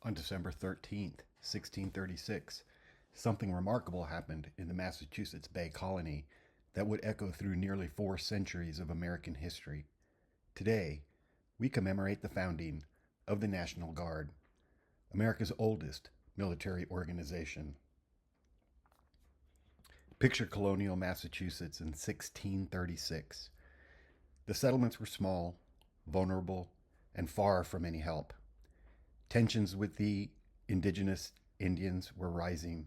On December 13th, 1636, something remarkable happened in the Massachusetts Bay Colony that would echo through nearly 4 centuries of American history. Today, we commemorate the founding of the National Guard, America's oldest military organization. Picture colonial Massachusetts in 1636. The settlements were small, vulnerable, and far from any help. Tensions with the indigenous Indians were rising,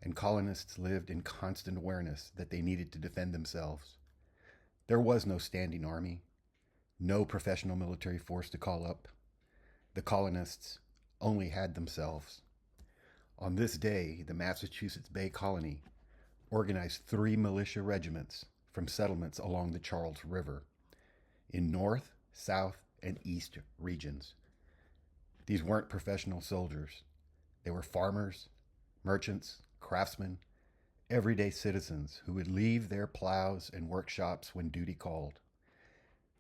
and colonists lived in constant awareness that they needed to defend themselves. There was no standing army, no professional military force to call up. The colonists only had themselves. On this day, the Massachusetts Bay Colony organized 3 militia regiments from settlements along the Charles River in North, South, and East regions. These weren't professional soldiers. They were farmers, merchants, craftsmen, everyday citizens who would leave their plows and workshops when duty called.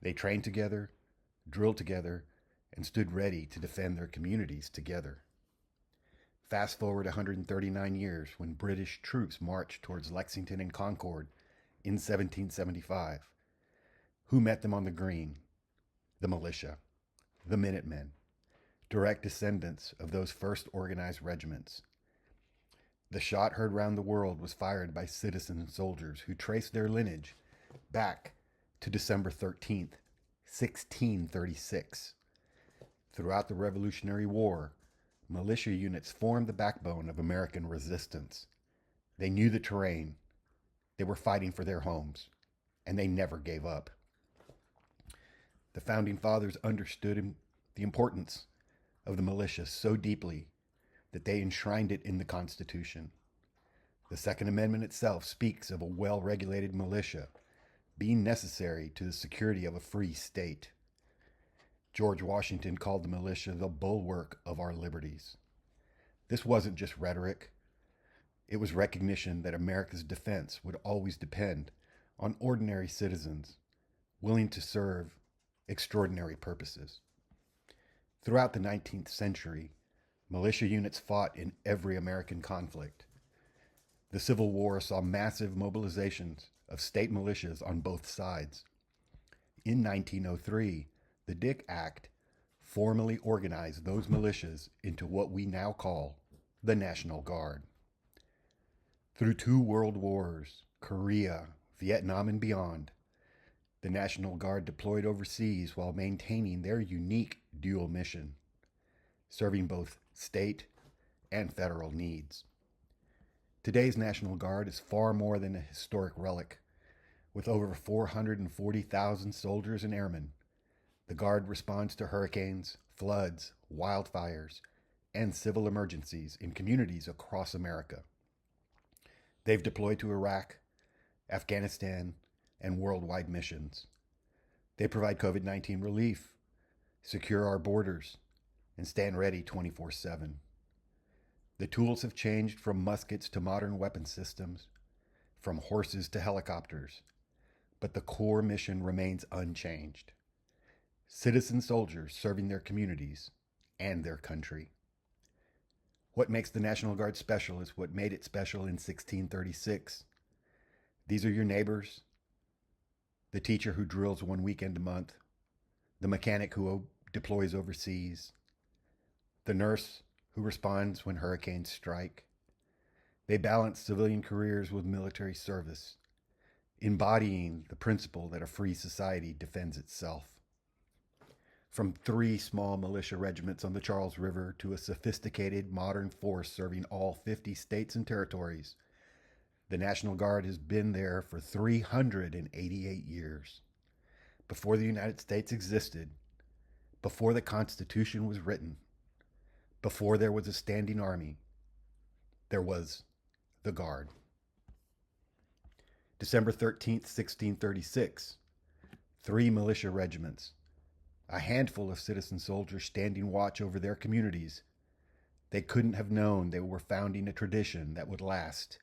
They trained together, drilled together, and stood ready to defend their communities together. Fast forward 139 years when British troops marched towards Lexington and Concord in 1775. Who met them on the green? The militia, the Minutemen, direct descendants of those first organized regiments. The shot heard round the world was fired by citizen soldiers who traced their lineage back to December 13th, 1636. Throughout the Revolutionary War, militia units formed the backbone of American resistance. They knew the terrain, they were fighting for their homes, and they never gave up. The Founding Fathers understood the importance of the militia so deeply that they enshrined it in the Constitution. The Second Amendment itself speaks of a well-regulated militia being necessary to the security of a free state. George Washington called the militia the bulwark of our liberties. This wasn't just rhetoric. It was recognition that America's defense would always depend on ordinary citizens willing to serve extraordinary purposes. Throughout the 19th century, militia units fought in every American conflict. The Civil War saw massive mobilizations of state militias on both sides. In 1903, the Dick Act formally organized those militias into what we now call the National Guard. Through 2 world wars, Korea, Vietnam, and beyond, the National Guard deployed overseas while maintaining their unique dual mission, serving both state and federal needs. Today's National Guard is far more than a historic relic. With over 440,000 soldiers and airmen, the Guard responds to hurricanes, floods, wildfires, and civil emergencies in communities across America. They've deployed to Iraq, Afghanistan, and worldwide missions. They provide COVID-19 relief, secure our borders, and stand ready 24/7. The tools have changed from muskets to modern weapon systems, from horses to helicopters, but the core mission remains unchanged. Citizen soldiers serving their communities and their country. What makes the National Guard special is what made it special in 1636. These are your neighbors, the teacher who drills 1 weekend a month, the mechanic who deploys overseas, the nurse who responds when hurricanes strike. They balance civilian careers with military service, embodying the principle that a free society defends itself. From 3 small militia regiments on the Charles River to a sophisticated modern force serving all 50 states and territories, the National Guard has been there for 388 years. Before the United States existed, before the Constitution was written, before there was a standing army, there was the Guard. December 13th, 1636, 3 militia regiments, a handful of citizen soldiers standing watch over their communities. They couldn't have known they were founding a tradition that would last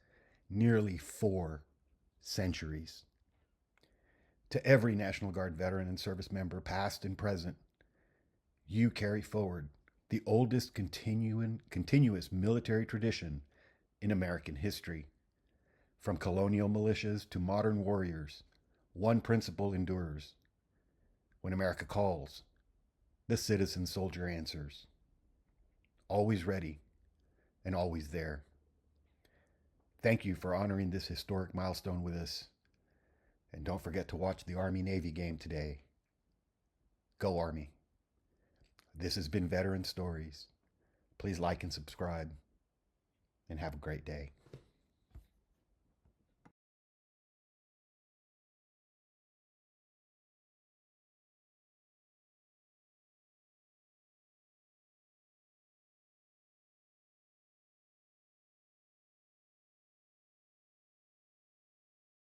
nearly 4 centuries. To every National Guard veteran and service member, past and present, you carry forward the oldest continuous military tradition in American history. From colonial militias to modern warriors, one principle endures. When America calls, the citizen soldier answers. Always ready and always there. Thank you for honoring this historic milestone with us. And don't forget to watch the Army-Navy game today. Go Army. This has been Veteran Stories. Please like and subscribe, and have a great day.